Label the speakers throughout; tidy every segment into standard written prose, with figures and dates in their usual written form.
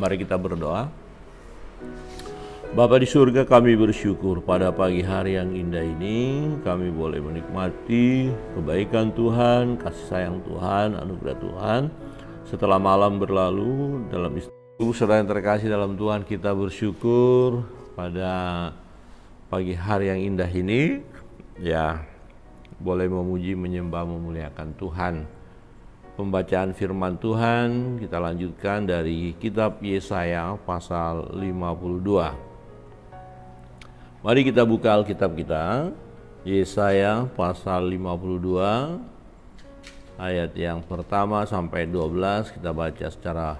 Speaker 1: Mari kita berdoa. Bapa di surga, kami bersyukur pada pagi hari yang indah ini kami boleh menikmati kebaikan Tuhan, kasih sayang Tuhan, anugerah Tuhan. Setelah malam berlalu dalam istilah saudara yang terkasih dalam Tuhan, kita bersyukur pada pagi hari yang indah ini ya boleh memuji, menyembah, memuliakan Tuhan. Pembacaan firman Tuhan kita lanjutkan dari kitab Yesaya pasal 52. Mari kita buka Alkitab kita, Yesaya pasal 52 ayat yang pertama sampai 12 kita baca secara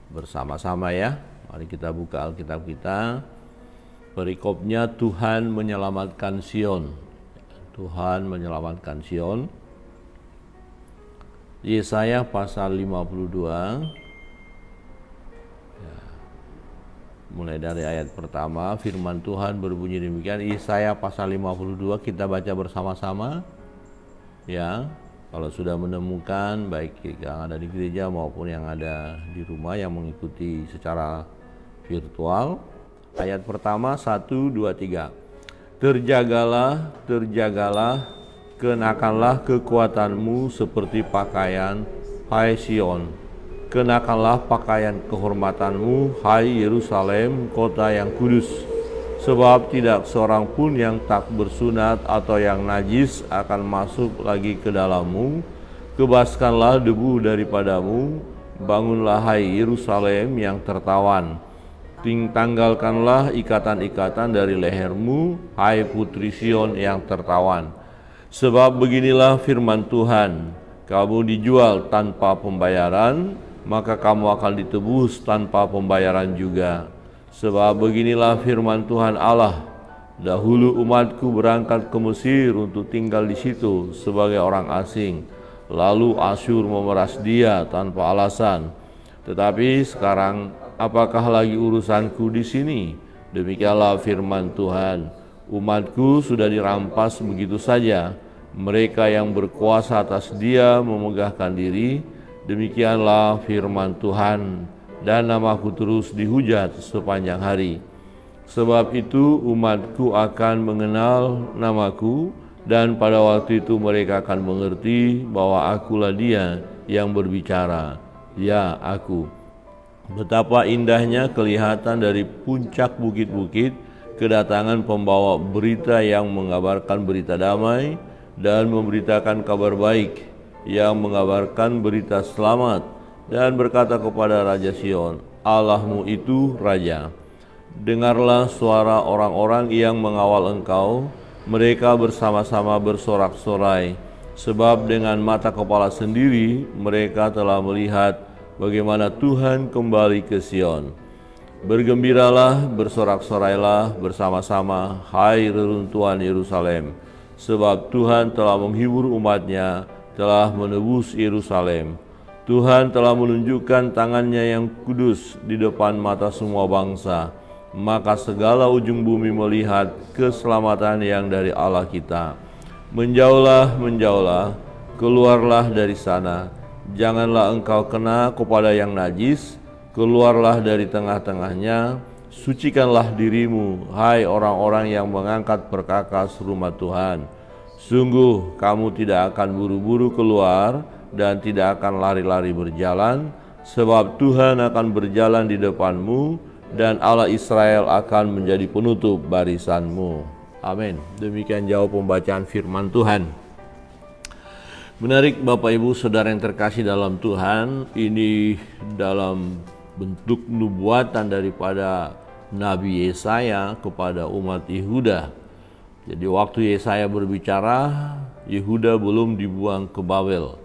Speaker 1: bersama-sama ya. Mari kita buka Alkitab kita. Perikopnya Tuhan menyelamatkan Sion. Tuhan menyelamatkan Sion. Yesaya pasal 52 ya, mulai dari ayat pertama, firman Tuhan berbunyi demikian. Yesaya pasal 52 kita baca bersama-sama ya. Kalau sudah menemukan, baik yang ada di gereja maupun yang ada di rumah yang mengikuti secara virtual. Ayat pertama, 1, 2, 3. Terjagalah, terjagalah, kenakanlah kekuatanmu seperti pakaian, hai Sion. Kenakanlah pakaian kehormatanmu, hai Yerusalem, kota yang kudus. Sebab tidak seorang pun yang tak bersunat atau yang najis akan masuk lagi ke dalammu. Kebaskanlah debu daripadamu, bangunlah hai Yerusalem yang tertawan. Tanggalkanlah ikatan-ikatan dari lehermu, hai putri Sion yang tertawan. Sebab beginilah firman Tuhan, kamu dijual tanpa pembayaran, maka kamu akan ditebus tanpa pembayaran juga. Sebab beginilah firman Tuhan Allah, dahulu umatku berangkat ke Mesir untuk tinggal di situ sebagai orang asing. Lalu Asyur memeras dia tanpa alasan. Tetapi sekarang apakah lagi urusanku di sini? Demikianlah firman Tuhan. Umatku sudah dirampas begitu saja. Mereka yang berkuasa atas dia memegahkan diri. Demikianlah firman Tuhan. Dan namaku terus dihujat sepanjang hari. Sebab itu umatku akan mengenal namaku. Dan pada waktu itu mereka akan mengerti bahwa akulah dia yang berbicara. Ya, aku. Betapa indahnya kelihatan dari puncak bukit-bukit kedatangan pembawa berita yang mengabarkan berita damai dan memberitakan kabar baik, yang mengabarkan berita selamat dan berkata kepada Raja Sion, Allahmu itu Raja. Dengarlah suara orang-orang yang mengawal engkau, mereka bersama-sama bersorak-sorai, sebab dengan mata kepala sendiri mereka telah melihat bagaimana Tuhan kembali ke Sion. Bergembiralah, bersorak-sorailah bersama-sama, hai reruntuhan Yerusalem, sebab Tuhan telah menghibur umatnya, telah menebus Yerusalem. Tuhan telah menunjukkan tangannya yang kudus di depan mata semua bangsa, maka segala ujung bumi melihat keselamatan yang dari Allah kita. Menjauhlah, menjauhlah, keluarlah dari sana, janganlah engkau kena kepada yang najis. Keluarlah dari tengah-tengahnya, sucikanlah dirimu, hai orang-orang yang mengangkat perkakas rumah Tuhan. Sungguh kamu tidak akan buru-buru keluar dan tidak akan lari-lari berjalan, sebab Tuhan akan berjalan di depanmu dan Allah Israel akan menjadi penutup barisanmu. Amin. Demikian jauh pembacaan firman Tuhan. Menarik Bapak Ibu Saudara yang terkasih dalam Tuhan, ini dalam bentuk nubuatan daripada Nabi Yesaya kepada umat Yehuda. Jadi waktu Yesaya berbicara, Yehuda belum dibuang ke Babel.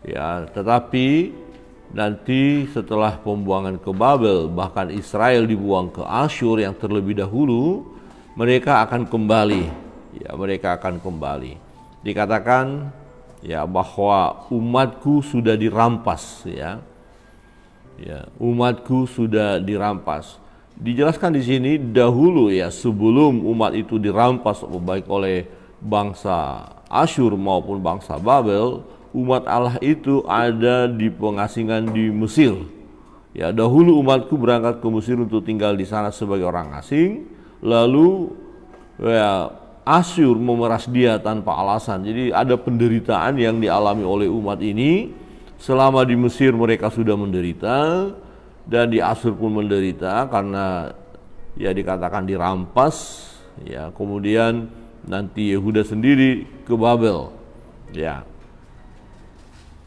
Speaker 1: Ya, tetapi nanti setelah pembuangan ke Babel, bahkan Israel dibuang ke Asyur yang terlebih dahulu, mereka akan kembali. Ya, mereka akan kembali. Dikatakan ya bahwa umatku sudah dirampas ya. Ya, umatku sudah dirampas. Dijelaskan di sini dahulu ya, sebelum umat itu dirampas baik oleh bangsa Asyur maupun bangsa Babel, umat Allah itu ada di pengasingan di Mesir. Ya, dahulu umatku berangkat ke Mesir untuk tinggal di sana sebagai orang asing, lalu ya, Asyur memeras dia tanpa alasan. Jadi ada penderitaan yang dialami oleh umat ini. Selama di Mesir mereka sudah menderita, dan di Asyur pun menderita karena ya dikatakan dirampas. Ya, kemudian nanti Yehuda sendiri ke Babel. Ya.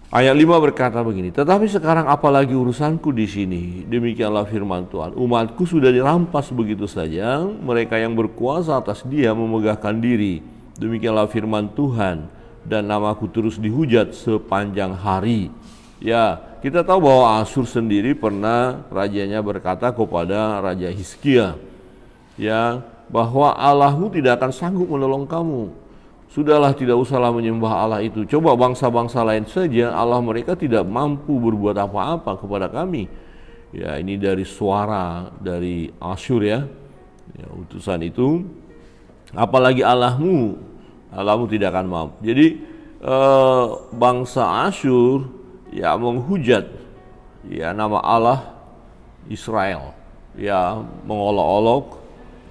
Speaker 1: Ayat 5 berkata begini, tetapi sekarang apalagi urusanku di sini? Demikianlah firman Tuhan. Umatku sudah dirampas begitu saja, mereka yang berkuasa atas dia memegahkan diri. Demikianlah firman Tuhan, dan namaku terus dihujat sepanjang hari. Ya, kita tahu bahwa Asyur sendiri pernah rajanya berkata kepada Raja Hizkia, ya, bahwa Allahmu tidak akan sanggup menolong kamu. Sudahlah, tidak usahlah menyembah Allah itu. Coba bangsa-bangsa lain saja, Allah mereka tidak mampu berbuat apa-apa kepada kami. Ya, ini dari suara dari Asyur ya, utusan itu. Apalagi Allahmu tidak akan mampu. Jadi bangsa Asyur ya menghujat ya nama Allah Israel, ya mengolok-olok,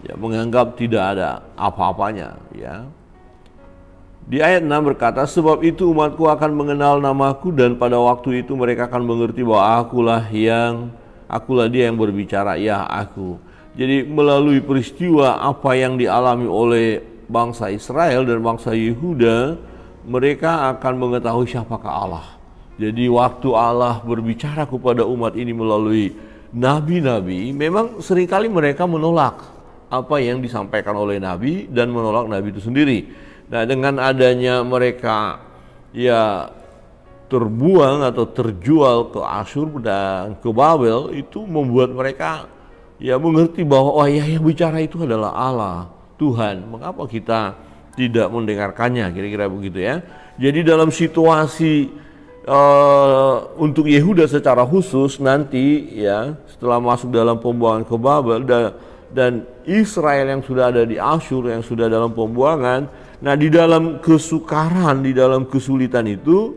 Speaker 1: ya menganggap tidak ada apa-apanya ya. Di ayat 6 berkata, sebab itu umatku akan mengenal namaku, dan pada waktu itu mereka akan mengerti bahwa akulah dia yang berbicara, ya aku. Jadi melalui peristiwa apa yang dialami oleh bangsa Israel dan bangsa Yehuda, mereka akan mengetahui siapakah Allah. Jadi waktu Allah berbicara kepada umat ini melalui nabi-nabi, memang seringkali mereka menolak apa yang disampaikan oleh nabi dan menolak nabi itu sendiri. Nah, dengan adanya mereka ya terbuang atau terjual ke Asyur dan ke Babel, itu membuat mereka ya mengerti bahwa oh ya, yang bicara itu adalah Allah, Tuhan. Mengapa kita tidak mendengarkannya? Kira-kira begitu ya. Jadi dalam situasi untuk Yehuda secara khusus nanti ya, setelah masuk dalam pembuangan ke Babel dan Israel yang sudah ada di Asyur yang sudah dalam pembuangan. Nah, di dalam kesukaran, di dalam kesulitan itu,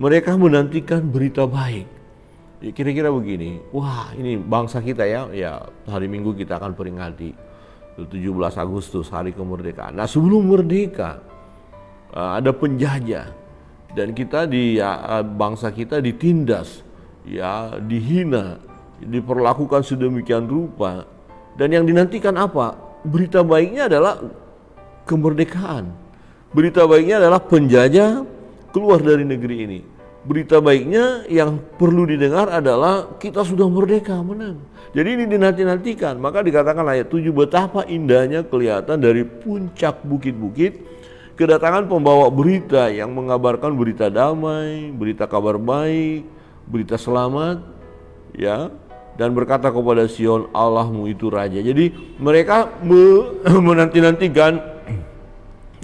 Speaker 1: mereka menantikan berita baik. Ya, kira-kira begini, wah ini bangsa kita ya hari Minggu kita akan peringati 17 Agustus, hari kemerdekaan. Nah, sebelum merdeka ada penjajah, dan kita bangsa kita ditindas, ya dihina, diperlakukan sedemikian rupa, dan yang dinantikan apa? Berita baiknya adalah kemerdekaan. Berita baiknya adalah penjajah keluar dari negeri ini. Berita baiknya yang perlu didengar adalah kita sudah merdeka, menang. Jadi ini dinanti-nantikan. Maka dikatakan ayat 7, betapa indahnya kelihatan dari puncak bukit-bukit kedatangan pembawa berita yang mengabarkan berita damai, berita kabar baik, berita selamat, ya, dan berkata kepada Sion, Allahmu itu raja. Jadi mereka menanti-nantikan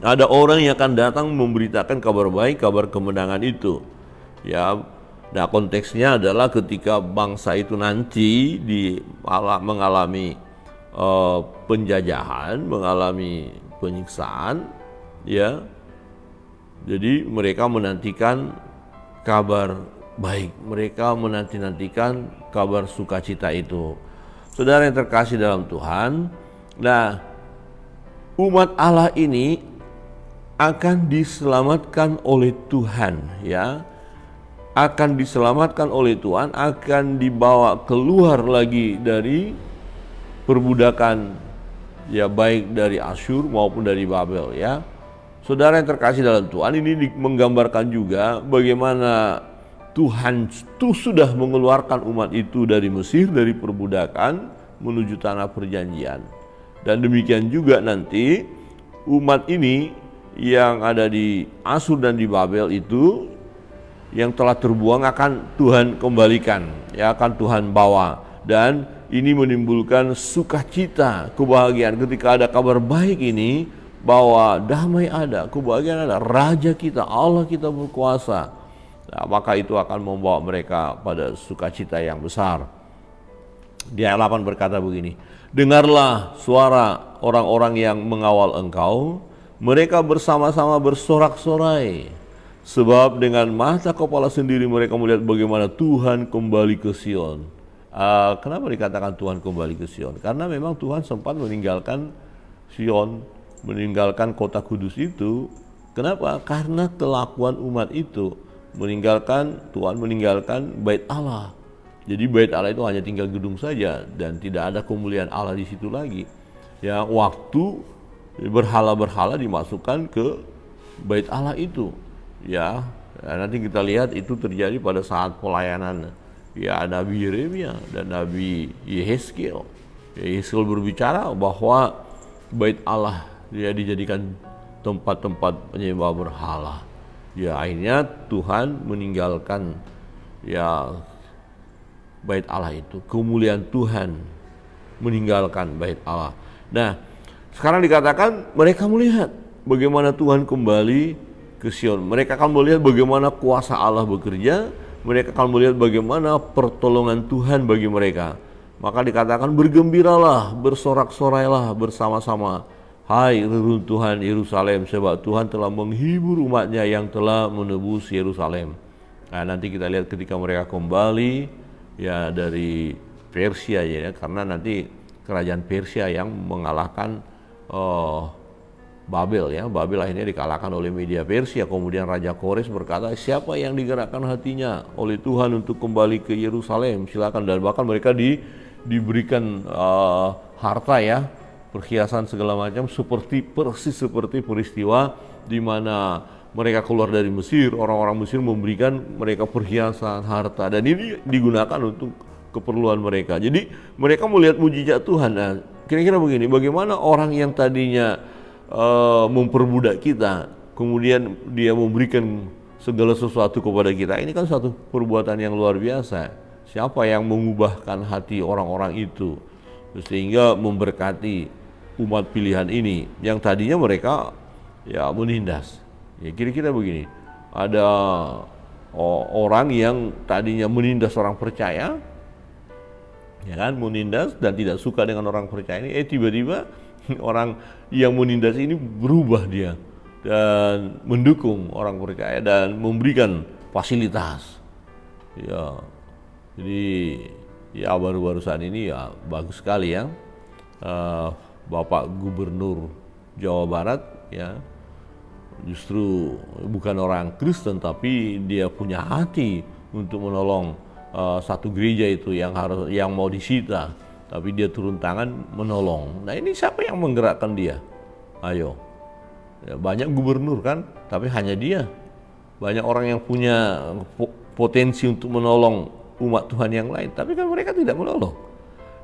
Speaker 1: ada orang yang akan datang memberitakan kabar baik, kabar kemenangan itu. Ya, nah konteksnya adalah ketika bangsa itu nanti mengalami penjajahan, mengalami penyiksaan, ya. Jadi mereka menantikan kabar baik, mereka menanti-nantikan kabar sukacita itu. Saudara yang terkasih dalam Tuhan, nah umat Allah ini akan diselamatkan oleh Tuhan, ya, akan diselamatkan oleh Tuhan, akan dibawa keluar lagi dari perbudakan, ya baik dari Asyur maupun dari Babel, ya. Saudara yang terkasih dalam Tuhan, ini menggambarkan juga bagaimana Tuhan itu sudah mengeluarkan umat itu dari Mesir, dari perbudakan menuju tanah perjanjian. Dan demikian juga nanti umat ini yang ada di Asyur dan di Babel itu yang telah terbuang akan Tuhan kembalikan, ya akan Tuhan bawa, dan ini menimbulkan sukacita, kebahagiaan ketika ada kabar baik ini bahwa damai ada, kebahagiaan ada, Raja kita, Allah kita berkuasa. Nah, maka itu akan membawa mereka pada sukacita yang besar. Di ayat 8 berkata begini, dengarlah suara orang-orang yang mengawal engkau, mereka bersama-sama bersorak-sorai, sebab dengan mata kepala sendiri mereka melihat bagaimana Tuhan kembali ke Sion. Kenapa dikatakan Tuhan kembali ke Sion? Karena memang Tuhan sempat meninggalkan Sion, meninggalkan kota kudus itu. Kenapa? Karena kelakuan umat itu Tuhan meninggalkan bait Allah. Jadi bait Allah itu hanya tinggal gedung saja dan tidak ada kemuliaan Allah di situ lagi. Ya, waktu berhala-berhala dimasukkan ke bait Allah itu. Ya, nanti kita lihat itu terjadi pada saat pelayanan ya Nabi Yeremia dan Nabi Yehezkiel. Yehezkiel berbicara bahwa bait Allah dia dijadikan tempat-tempat penyembah berhala. Ya, akhirnya Tuhan meninggalkan ya bait Allah itu. Kemuliaan Tuhan meninggalkan bait Allah. Nah, sekarang dikatakan mereka melihat bagaimana Tuhan kembali ke Sion. Mereka akan melihat bagaimana kuasa Allah bekerja. Mereka akan melihat bagaimana pertolongan Tuhan bagi mereka. Maka dikatakan bergembiralah, bersorak-sorailah bersama-sama. Hai reruntuhan Yerusalem, sebab Tuhan telah menghibur umatnya yang telah menebus Yerusalem. Nah, nanti kita lihat ketika mereka kembali ya dari Persia ya, karena nanti kerajaan Persia yang mengalahkan Babel ya. Babel akhirnya dikalahkan oleh Media Persia. Kemudian Raja Kores berkata, siapa yang digerakkan hatinya oleh Tuhan untuk kembali ke Yerusalem, silakan. Dan bahkan mereka diberikan harta ya, perhiasan segala macam, persis seperti peristiwa di mana mereka keluar dari Mesir. Orang-orang Mesir memberikan mereka perhiasan, harta, dan ini digunakan untuk keperluan mereka. Jadi mereka melihat mujizat Tuhan. Nah, kira-kira begini, bagaimana orang yang tadinya memperbudak kita, kemudian dia memberikan segala sesuatu kepada kita. Ini kan satu perbuatan yang luar biasa. Siapa yang mengubahkan hati orang-orang itu sehingga memberkati umat pilihan ini yang tadinya mereka ya menindas. Ya kira-kira begini, ada orang yang tadinya menindas orang percaya, ya kan, menindas dan tidak suka dengan orang percaya ini, tiba-tiba orang yang menindas ini berubah dia dan mendukung orang percaya dan memberikan fasilitas. Ya, jadi ya baru-baru saat ini ya bagus sekali ya, Bapak Gubernur Jawa Barat ya justru bukan orang Kristen tapi dia punya hati untuk menolong satu gereja itu yang mau disita. Tapi dia turun tangan menolong. Nah, ini siapa yang menggerakkan dia? Ayo, ya, banyak gubernur kan, tapi hanya dia. Banyak orang yang punya potensi untuk menolong umat Tuhan yang lain, tapi kan mereka tidak menolong.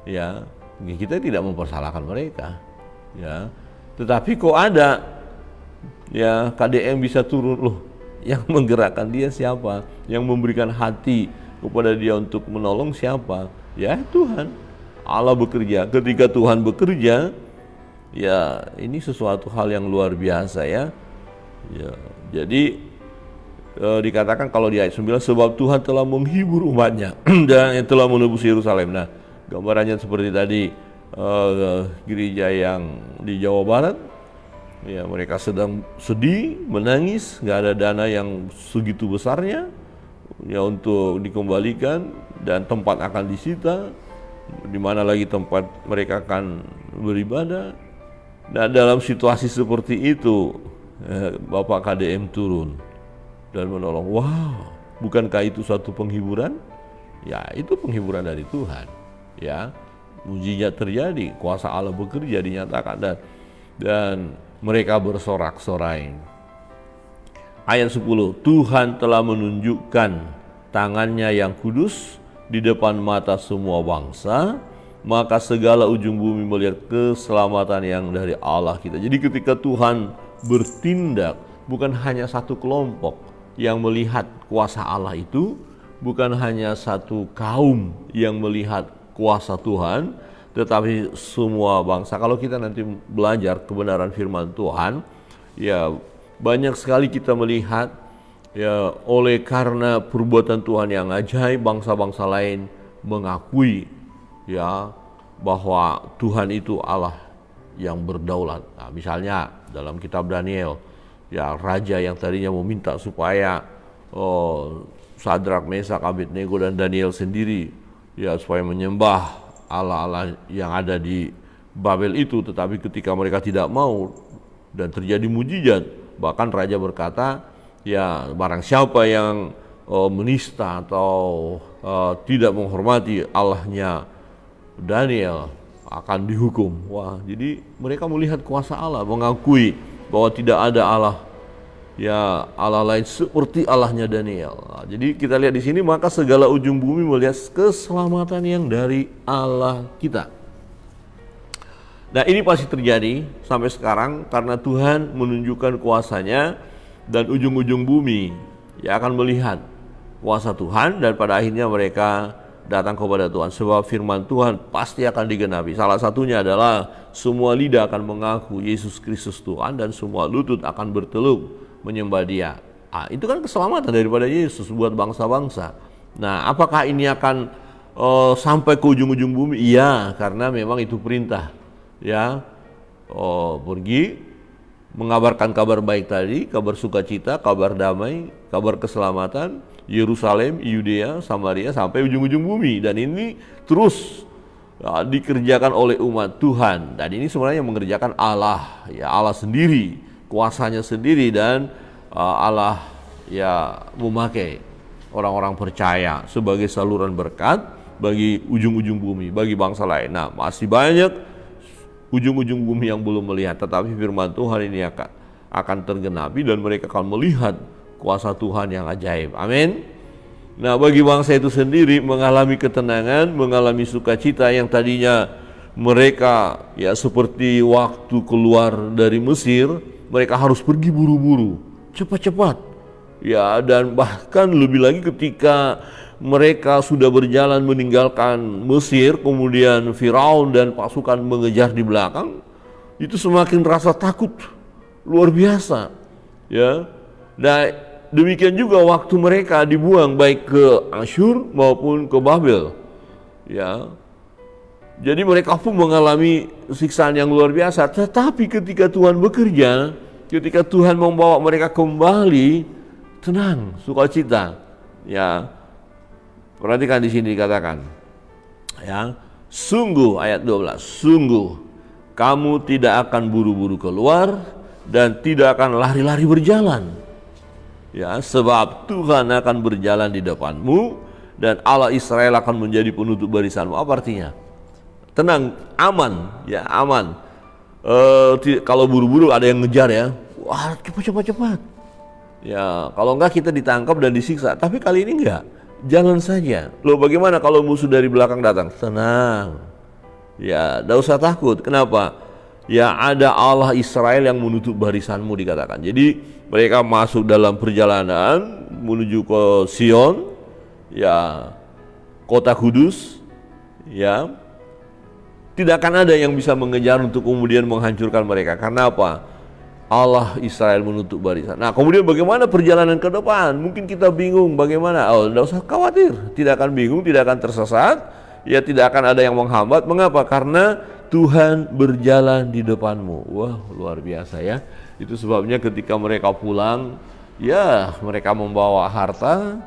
Speaker 1: Ya, kita tidak mempersalahkan mereka. Ya, tetapi kok ada ya KDM bisa turun loh? Yang menggerakkan dia siapa? Yang memberikan hati kepada dia untuk menolong siapa? Ya Tuhan. Allah bekerja. Ketika Tuhan bekerja, ya ini sesuatu hal yang luar biasa ya. Ya, jadi dikatakan kalau di ayat 9, sebab Tuhan telah menghibur umatnya dan telah menebus Yerusalem. Nah, gambarannya seperti tadi gereja yang di Jawa Barat, ya mereka sedang sedih, menangis, nggak ada dana yang segitu besarnya ya untuk dikembalikan dan tempat akan disita. Di mana lagi tempat mereka akan beribadah. Nah, dalam situasi seperti itu Bapak KDM turun dan menolong. Wow, bukankah itu suatu penghiburan? Ya, itu penghiburan dari Tuhan. Ya, mujizat terjadi, kuasa Allah bekerja dinyatakan dan mereka bersorak-sorai. Ayat 10, Tuhan telah menunjukkan tangannya yang kudus di depan mata semua bangsa, maka segala ujung bumi melihat keselamatan yang dari Allah kita. Jadi ketika Tuhan bertindak, bukan hanya satu kelompok yang melihat kuasa Allah itu, bukan hanya satu kaum yang melihat kuasa Tuhan, tetapi semua bangsa. Kalau kita nanti belajar kebenaran firman Tuhan, ya banyak sekali kita melihat ya oleh karena perbuatan Tuhan yang ajaib, bangsa-bangsa lain mengakui ya bahwa Tuhan itu Allah yang berdaulat. Nah, misalnya dalam kitab Daniel, ya raja yang tadinya meminta supaya Sadrak, Mesak, Abednego dan Daniel sendiri ya supaya menyembah Allah-Allah yang ada di Babel itu. Tetapi ketika mereka tidak mau dan terjadi mujizat, bahkan raja berkata, ya barang siapa yang menista atau tidak menghormati Allahnya Daniel akan dihukum. Wah, jadi mereka melihat kuasa Allah, mengakui bahwa tidak ada Allah, ya Allah lain seperti Allahnya Daniel. Nah, jadi kita lihat di sini, maka segala ujung bumi melihat keselamatan yang dari Allah kita. Nah, ini pasti terjadi sampai sekarang karena Tuhan menunjukkan kuasanya, dan ujung-ujung bumi ya akan melihat kuasa Tuhan, dan pada akhirnya mereka datang kepada Tuhan, sebab firman Tuhan pasti akan digenapi. Salah satunya adalah semua lidah akan mengaku Yesus Kristus Tuhan, dan semua lutut akan berteluk menyembah Dia. Itu kan keselamatan daripada Yesus buat bangsa-bangsa. Nah, apakah ini akan sampai ke ujung-ujung bumi? Iya, karena memang itu perintah. Ya, pergi mengabarkan kabar baik tadi, kabar sukacita, kabar damai, kabar keselamatan, Yerusalem, Yudea, Samaria, sampai ujung-ujung bumi. Dan ini terus dikerjakan oleh umat Tuhan. Dan ini sebenarnya mengerjakan Allah, ya Allah sendiri, kuasanya sendiri, dan Allah ya memakai orang-orang percaya sebagai saluran berkat bagi ujung-ujung bumi, bagi bangsa lain. Nah, masih banyak ujung-ujung bumi yang belum melihat, tetapi firman Tuhan ini akan tergenapi, dan mereka akan melihat kuasa Tuhan yang ajaib. Amin. Nah, bagi bangsa itu sendiri mengalami ketenangan, mengalami sukacita yang tadinya mereka ya seperti waktu keluar dari Mesir, mereka harus pergi buru-buru, cepat-cepat. Ya, dan bahkan lebih lagi ketika mereka sudah berjalan meninggalkan Mesir, kemudian Firaun dan pasukan mengejar di belakang, itu semakin rasa takut luar biasa. Ya. Nah, demikian juga waktu mereka dibuang baik ke Asyur maupun ke Babel. Ya. Jadi mereka pun mengalami siksaan yang luar biasa. Tetapi ketika Tuhan bekerja, ketika Tuhan membawa mereka kembali, tenang, sukacita. Ya. Perhatikan di sini dikatakan, ya, sungguh ayat 12, sungguh kamu tidak akan buru-buru keluar dan tidak akan lari-lari berjalan. Ya, sebab Tuhan akan berjalan di depanmu dan Allah Israel akan menjadi penutup barisanmu. Apa artinya? Tenang, aman, ya aman. Kalau buru-buru ada yang ngejar ya, wah cepat. Ya, kalau enggak kita ditangkap dan disiksa. Tapi kali ini enggak. Jalan saja. Loh, bagaimana kalau musuh dari belakang datang? Tenang. Ya, tidak usah takut. Kenapa? Ya, ada Allah Israel yang menutup barisanmu, dikatakan. Jadi mereka masuk dalam perjalanan menuju ke Sion, ya, kota kudus. Ya, tidak akan ada yang bisa mengejar untuk kemudian menghancurkan mereka. Karena apa? Allah Israel menutup barisan. Nah, kemudian bagaimana perjalanan ke depan? Mungkin kita bingung bagaimana. Oh, tidak usah khawatir, tidak akan bingung, tidak akan tersesat, ya tidak akan ada yang menghambat. Mengapa? Karena Tuhan berjalan di depanmu. Wah, luar biasa ya. Itu sebabnya ketika mereka pulang, ya mereka membawa harta,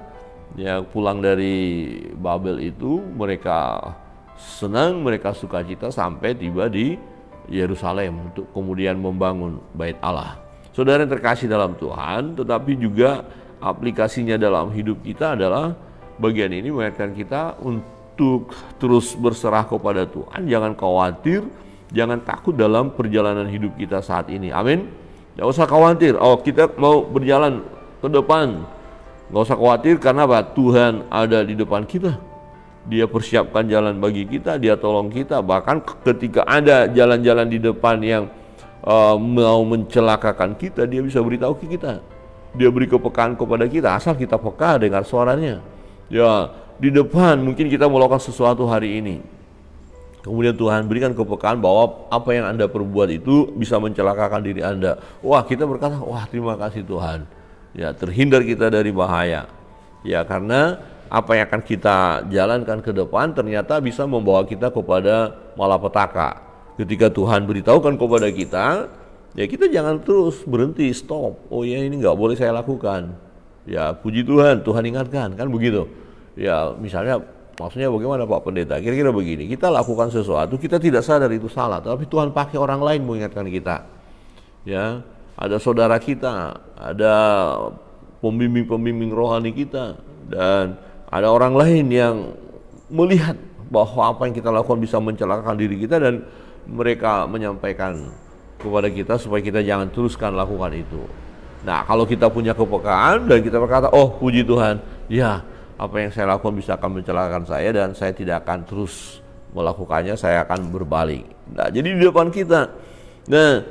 Speaker 1: ya pulang dari Babel itu mereka senang, mereka sukacita sampai tiba di Yerusalem untuk kemudian membangun bait Allah. Saudara yang terkasih dalam Tuhan, tetapi juga aplikasinya dalam hidup kita adalah bagian ini mengingatkan kita untuk terus berserah kepada Tuhan. Jangan khawatir, jangan takut dalam perjalanan hidup kita saat ini. Amin. Jangan usah khawatir. Oh, kita mau berjalan ke depan, nggak usah khawatir karena apa? Tuhan ada di depan kita. Dia persiapkan jalan bagi kita, Dia tolong kita. Bahkan ketika ada jalan-jalan di depan yang mau mencelakakan kita, Dia bisa beritahu ke kita. Dia beri kepekaan kepada kita, asal kita peka dengar suaranya. Ya, di depan mungkin kita melakukan sesuatu hari ini, kemudian Tuhan berikan kepekaan bahwa apa yang Anda perbuat itu bisa mencelakakan diri Anda. Wah, kita berkata, wah terima kasih Tuhan. Ya, terhindar kita dari bahaya. Ya, karena apa yang akan kita jalankan ke depan ternyata bisa membawa kita kepada malapetaka. Ketika Tuhan beritahukan kepada kita, ya kita jangan terus berhenti, stop. Oh ya, ini nggak boleh saya lakukan. Ya puji Tuhan, Tuhan ingatkan, kan begitu. Ya misalnya Maksudnya bagaimana Pak Pendeta? Kira-kira begini, kita lakukan sesuatu, kita tidak sadar itu salah, tapi Tuhan pakai orang lain mengingatkan kita. Ya, ada saudara kita, ada pembimbing-pembimbing rohani kita, dan ada orang lain yang melihat bahwa apa yang kita lakukan bisa mencelakakan diri kita, dan mereka menyampaikan kepada kita supaya kita jangan teruskan lakukan itu. Nah, kalau kita punya kepekaan dan kita berkata, oh puji Tuhan, ya apa yang saya lakukan bisa akan mencelakakan saya dan saya tidak akan terus melakukannya, saya akan berbalik. Nah, jadi di depan kita. Nah,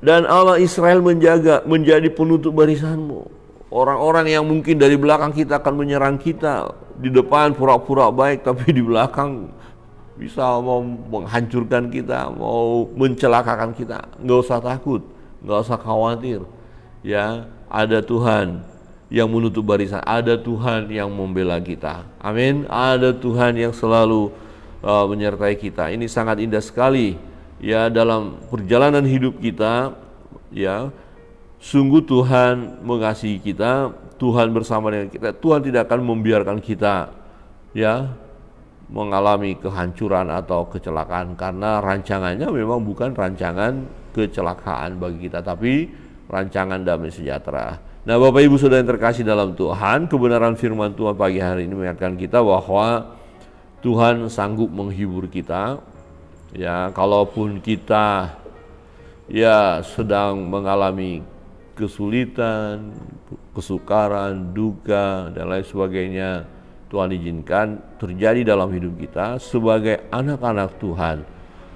Speaker 1: dan Allah Israel menjadi penutup barisanmu. Orang-orang yang mungkin dari belakang kita akan menyerang kita, di depan pura-pura baik tapi di belakang bisa mau menghancurkan kita, mau mencelakakan kita. Nggak usah takut, nggak usah khawatir. Ya, ada Tuhan yang menutup barisan, ada Tuhan yang membela kita. Amin. Ada Tuhan yang selalu menyertai kita. Ini sangat indah sekali ya dalam perjalanan hidup kita. Ya, sungguh Tuhan mengasihi kita, Tuhan bersama dengan kita. Tuhan tidak akan membiarkan kita ya mengalami kehancuran atau kecelakaan, karena rancangannya memang bukan rancangan kecelakaan bagi kita, tapi rancangan damai sejahtera. Nah, Bapak Ibu Saudara yang terkasih dalam Tuhan, kebenaran firman Tuhan pagi hari ini mengingatkan kita bahwa Tuhan sanggup menghibur kita. Ya, kalaupun kita ya sedang mengalami kesulitan, kesukaran, duka dan lain sebagainya, Tuhan izinkan terjadi dalam hidup kita sebagai anak-anak Tuhan.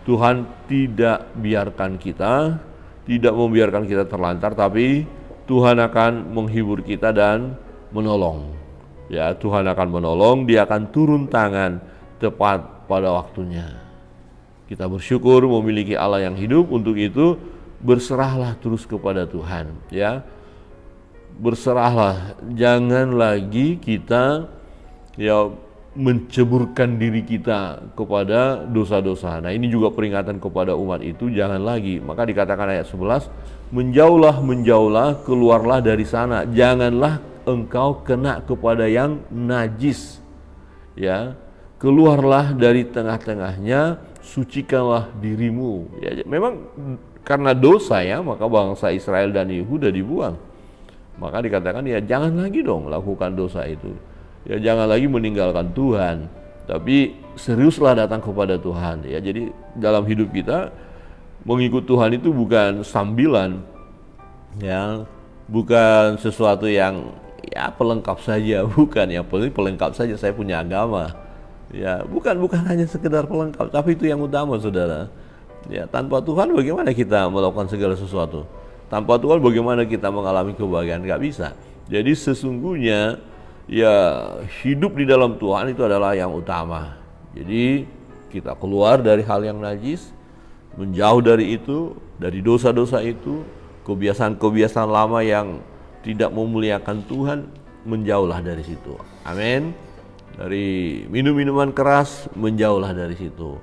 Speaker 1: Tuhan tidak biarkan kita, tidak membiarkan kita terlantar, tapi Tuhan akan menghibur kita dan menolong. Ya, Tuhan akan menolong, Dia akan turun tangan tepat pada waktunya. Kita bersyukur memiliki Allah yang hidup. Untuk itu berserahlah terus kepada Tuhan, ya. Berserahlah, jangan lagi kita ya menceburkan diri kita kepada dosa-dosa. Nah, ini juga peringatan kepada umat itu, jangan lagi. Maka dikatakan ayat 11, menjauhlah, keluarlah dari sana. Janganlah engkau kena kepada yang najis. Ya, keluarlah dari tengah-tengahnya, sucikanlah dirimu. Ya, memang karena dosa ya, maka bangsa Israel dan Yehuda dibuang. Maka dikatakan ya jangan lagi dong lakukan dosa itu. Ya jangan lagi meninggalkan Tuhan, tapi seriuslah datang kepada Tuhan. Ya, jadi dalam hidup kita mengikut Tuhan itu bukan sambilan, ya, bukan sesuatu yang ya pelengkap saja, bukan. Yang penting pelengkap saja saya punya agama. Ya, bukan hanya sekedar pelengkap, tapi itu yang utama, saudara. Ya, tanpa Tuhan bagaimana kita melakukan segala sesuatu? Tanpa Tuhan bagaimana kita mengalami kebahagiaan? Gak bisa. Jadi sesungguhnya ya hidup di dalam Tuhan itu adalah yang utama. Jadi kita keluar dari hal yang najis, menjauh dari itu, dari dosa-dosa itu, kebiasaan-kebiasaan lama yang tidak memuliakan Tuhan, menjauhlah dari situ. Amin. Dari minum-minuman keras, menjauhlah dari situ.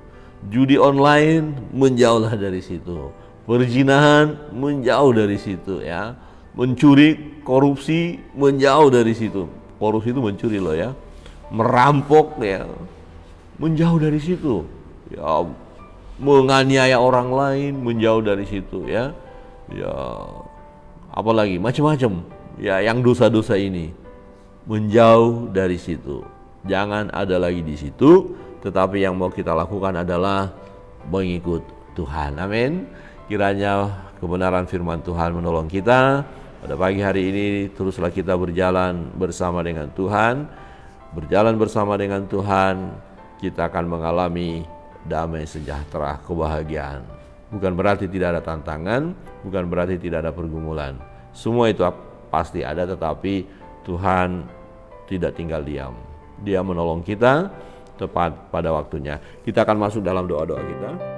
Speaker 1: Judi online, menjauhlah dari situ. Perzinahan, menjauh dari situ, ya. Mencuri, korupsi, menjauh dari situ. Korupsi itu mencuri loh ya, merampok ya, menjauh dari situ. Ya, menganiaya orang lain, menjauh dari situ ya. Ya, apalagi macam-macam ya yang dosa-dosa ini, menjauh dari situ. Jangan ada lagi di situ, tetapi yang mau kita lakukan adalah mengikut Tuhan. Amin. Kiranya kebenaran firman Tuhan menolong kita. Pada pagi hari ini teruslah kita berjalan bersama dengan Tuhan. Berjalan bersama dengan Tuhan, kita akan mengalami damai sejahtera, kebahagiaan. Bukan berarti tidak ada tantangan, bukan berarti tidak ada pergumulan. Semua itu pasti ada, tetapi Tuhan tidak tinggal diam. Dia menolong kita tepat pada waktunya. Kita akan masuk dalam doa-doa kita.